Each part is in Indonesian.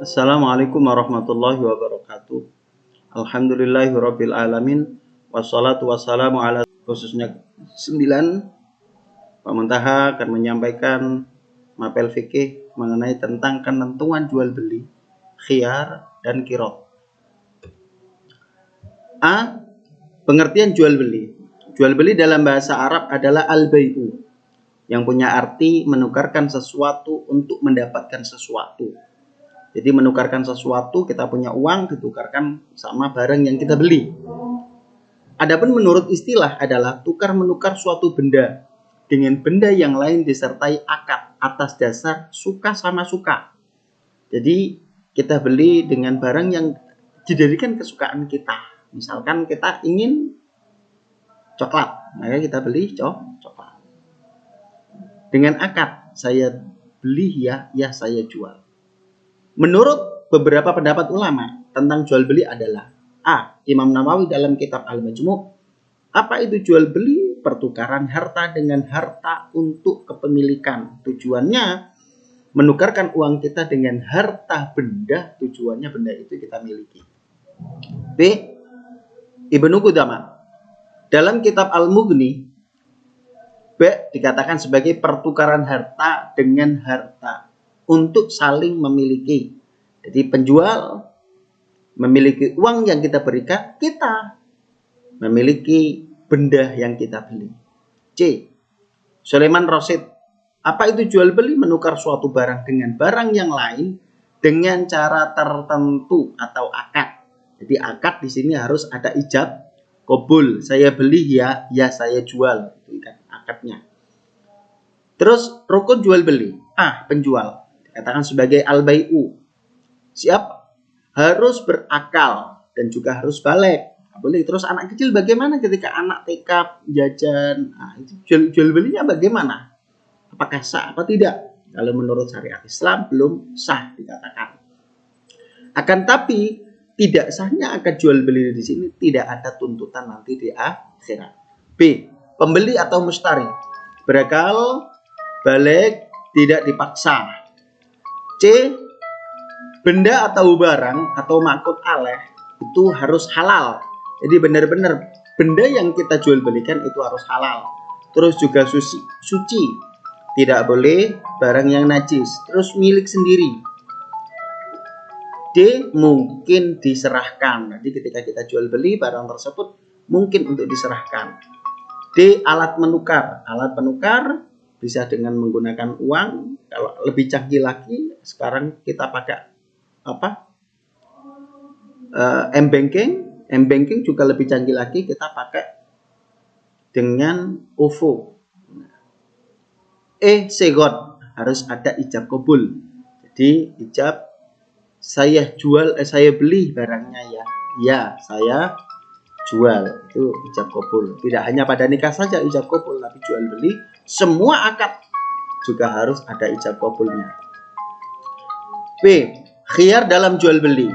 Assalamualaikum warahmatullahi wabarakatuh. Alhamdulillahirabbil alamin wassalatu wassalamu ala khususnya 9 Pak Muntaha akan menyampaikan mapel fikih mengenai tentang ketentuan jual beli, khiyar dan qirad. A. Pengertian jual beli. Jual beli dalam bahasa Arab adalah al-bai'u, yang punya arti menukarkan sesuatu untuk mendapatkan sesuatu. Jadi menukarkan sesuatu, kita punya uang ditukarkan sama barang yang kita beli. Adapun menurut istilah adalah tukar menukar suatu benda dengan benda yang lain disertai akad atas dasar suka sama suka. Jadi kita beli dengan barang yang dijadikan kesukaan kita. Misalkan kita ingin coklat, maka kita beli coklat. Dengan akad, saya beli ya saya jual. Menurut beberapa pendapat ulama tentang jual beli adalah A. Imam Nawawi dalam kitab Al-Majmu'. Apa itu jual beli? Pertukaran harta dengan harta untuk kepemilikan. Tujuannya menukarkan uang kita dengan harta benda. Tujuannya benda itu kita miliki. B. Ibnu Qudamah dalam kitab Al-Mughni. B. Dikatakan sebagai pertukaran harta dengan harta untuk saling memiliki. Jadi penjual memiliki uang yang kita berikan, kita memiliki benda yang kita beli. C. Sulaiman Rasyid. Apa itu jual beli? Menukar suatu barang dengan barang yang lain dengan cara tertentu atau akad. Jadi akad di sini harus ada ijab qabul. Saya beli ya saya jual. Itu kan akadnya. Terus rukun jual beli. A. Penjual dikatakan sebagai al-bai'u. Siap? Harus berakal dan juga harus balik. Boleh. Terus anak kecil bagaimana ketika anak TK jajan? Nah, itu jual belinya bagaimana? Apakah sah apa tidak? Kalau menurut syariat Islam belum sah dikatakan. Akan tapi tidak sahnya akad jual beli di sini tidak ada tuntutan nanti di akhirat. B. Pembeli atau mustari. Berakal, balik, tidak dipaksa. C. Benda atau barang atau makut aleh itu harus halal. Jadi benar-benar benda yang kita jual belikan itu harus halal. Terus juga suci. Tidak boleh barang yang najis. Terus milik sendiri. D. Mungkin diserahkan. Jadi ketika kita jual beli barang tersebut mungkin untuk diserahkan. D. Alat menukar. Alat penukar bisa dengan menggunakan uang. Kalau lebih canggih lagi, sekarang kita pakai M-Banking. M-Banking juga lebih canggih lagi, kita pakai dengan OVO. E. Segot. Harus ada ijab qabul. Jadi ijab saya beli barangnya ya saya jual, itu ijab qabul. Tidak hanya pada nikah saja ijab qabul, tapi jual beli semua akad juga harus ada ijab qabulnya. B. Khiyar dalam jual beli.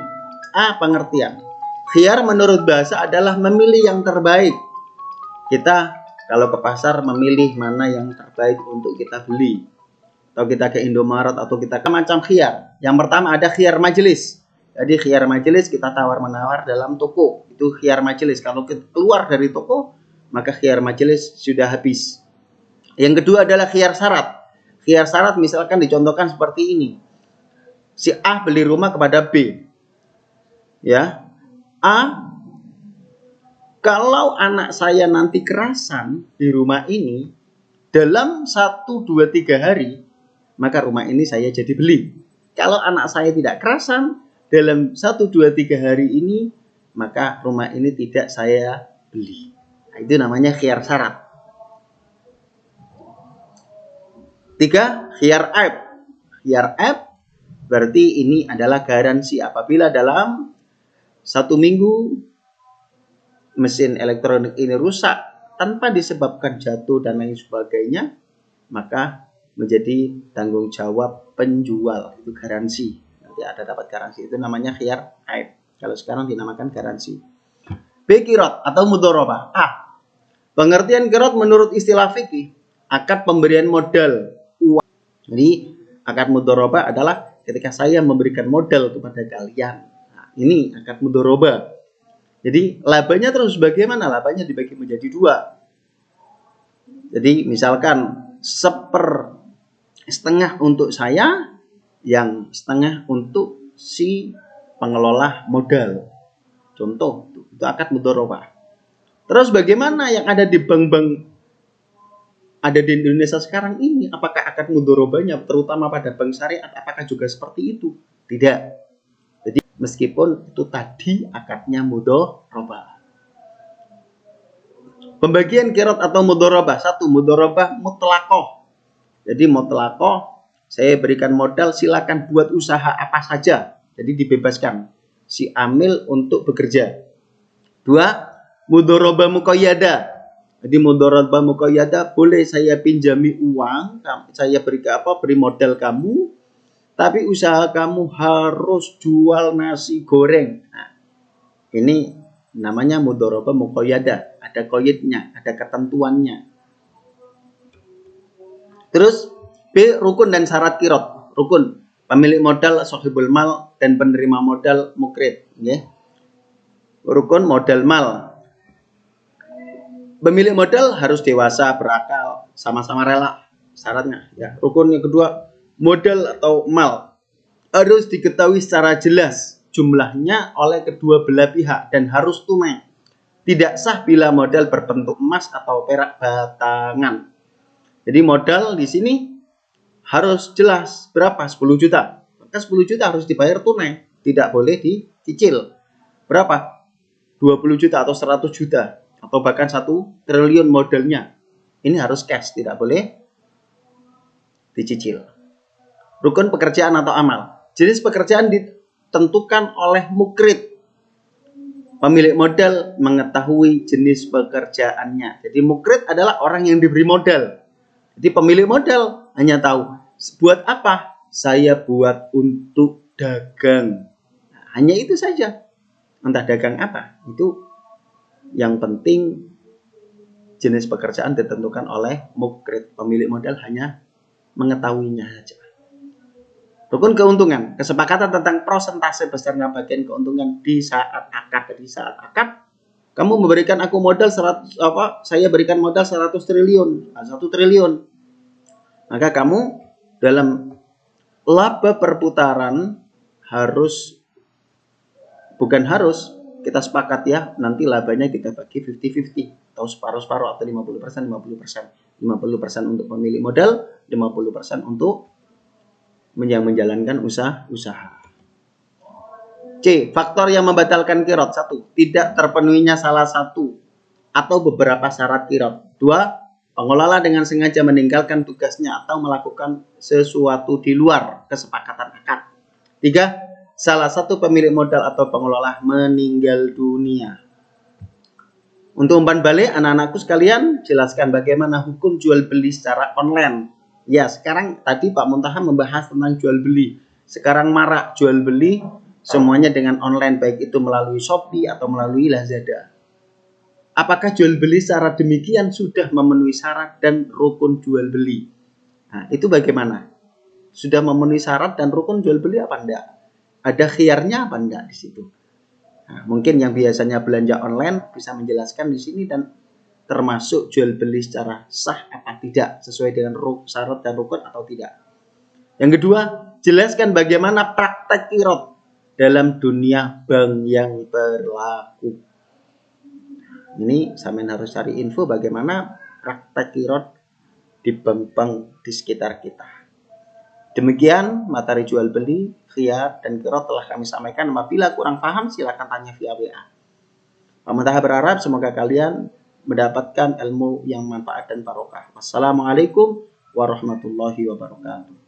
A. Pengertian. Khiyar menurut bahasa adalah memilih yang terbaik. Kita kalau ke pasar memilih mana yang terbaik untuk kita beli. Atau kita ke Indomaret atau kita ke macam khiyar. Yang pertama ada khiyar majelis. Jadi khiyar majelis kita tawar-menawar dalam toko. Itu khiyar majelis. Kalau keluar dari toko, maka khiyar majelis sudah habis. Yang kedua adalah khiyar syarat. Khiyar syarat misalkan dicontohkan seperti ini. Si A beli rumah kepada B. Ya. A, kalau anak saya nanti kerasan di rumah ini dalam 1, 2, 3 hari, maka rumah ini saya jadi beli. Kalau anak saya tidak kerasan dalam 1, 2, 3 hari ini, maka rumah ini tidak saya beli. Nah, itu namanya khiyar syarat. 3. Khiyar aib. Khiyar aib berarti ini adalah garansi apabila dalam 1 minggu mesin elektronik ini rusak tanpa disebabkan jatuh dan lain sebagainya, maka menjadi tanggung jawab penjual. Itu garansi. Nanti ada dapat garansi. Itu namanya khiyar aib. Kalau sekarang dinamakan garansi. B. Qirad atau mudharabah. A. Pengertian qirad menurut istilah fikih akad pemberian modal uang. Jadi akad mudharabah adalah ketika saya memberikan modal kepada kalian. Nah, ini akad mudharabah. Jadi labanya terus bagaimana? Labanya dibagi menjadi dua. Jadi misalkan setengah untuk saya, yang setengah untuk si pengelola modal. Contoh, itu akad mudharabah. Terus bagaimana yang ada di bank-bank ada di Indonesia sekarang ini? Apakah akad mudharabahnya terutama pada bank syariat apakah juga seperti itu? Tidak. Jadi meskipun itu tadi akadnya mudharabah. Pembagian qirad atau mudharabah. 1. Mudharabah mutlaqah. Jadi mutlaqah, saya berikan modal, silakan buat usaha apa saja. Jadi dibebaskan si amil untuk bekerja. 2. Mudharabah muqayyadah. Jadi mudharabah muqayyadah, boleh saya pinjami uang, saya beri modal kamu, tapi usaha kamu harus jual nasi goreng. Nah, ini namanya mudharabah muqayyadah, ada qaidnya, ada ketentuannya. Terus B, rukun dan syarat qirad. Rukun, pemilik modal sahibul mal dan penerima modal mukrid, ya. Rukun modal mal. Pemilik modal harus dewasa, berakal, sama-sama rela syaratnya, ya. Rukun yang kedua, modal atau mal harus diketahui secara jelas jumlahnya oleh kedua belah pihak dan harus tunai. Tidak sah bila modal berbentuk emas atau perak batangan. Jadi modal di sini harus jelas berapa, 10 juta. Maka 10 juta harus dibayar tunai, tidak boleh dicicil. Berapa? 20 juta atau 100 juta atau bahkan 1 triliun modalnya. Ini harus cash, tidak boleh dicicil. Rukun pekerjaan atau amal. Jenis pekerjaan ditentukan oleh mukrid. Pemilik modal mengetahui jenis pekerjaannya. Jadi mukrid adalah orang yang diberi modal. Jadi pemilik modal hanya tahu, buat apa? Saya buat untuk dagang. Nah, hanya itu saja. Entah dagang apa. Itu yang penting jenis pekerjaan ditentukan oleh mukrid. Pemilik modal hanya mengetahuinya saja. Rukun keuntungan, kesepakatan tentang persentase besarnya bagian keuntungan di saat akad. Di saat akad, kamu memberikan aku modal 100, saya berikan modal 100 triliun, 1 triliun. Maka kamu dalam laba perputaran kita sepakat ya, nanti labanya kita bagi 50-50 atau separuh-separuh atau 50%, 50%. 50% untuk pemilik modal, 50% untuk yang menjalankan usaha. C. Faktor yang membatalkan qirad. 1. Tidak terpenuhinya salah satu atau beberapa syarat qirad. 2. Pengelola dengan sengaja meninggalkan tugasnya atau melakukan sesuatu di luar kesepakatan akad. 3. Salah satu pemilik modal atau pengelola meninggal dunia. Untuk umpan balik, anak-anakku sekalian, jelaskan bagaimana hukum jual beli secara online. Ya, sekarang tadi Pak Muntaha membahas tentang jual beli. Sekarang marak jual beli semuanya dengan online, baik itu melalui Shopee atau melalui Lazada. Apakah jual beli secara demikian sudah memenuhi syarat dan rukun jual beli? Nah, itu bagaimana? Sudah memenuhi syarat dan rukun jual beli apa enggak? Ada khiyarnya apa enggak di situ? Nah, mungkin yang biasanya belanja online bisa menjelaskan di sini dan termasuk jual beli secara sah apa tidak, sesuai dengan syarat dan rukun atau tidak. Yang kedua, jelaskan bagaimana praktek qirad dalam dunia bank yang berlaku. Ini sampean harus cari info bagaimana praktek qirad di bank-bank di sekitar kita. Demikian materi jual beli, khiyar, dan qirad telah kami sampaikan. Apabila kurang paham silakan tanya via WA. Pak Muntaha berharap semoga kalian mendapatkan ilmu yang manfaat dan barokah. Wassalamualaikum warahmatullahi wabarakatuh.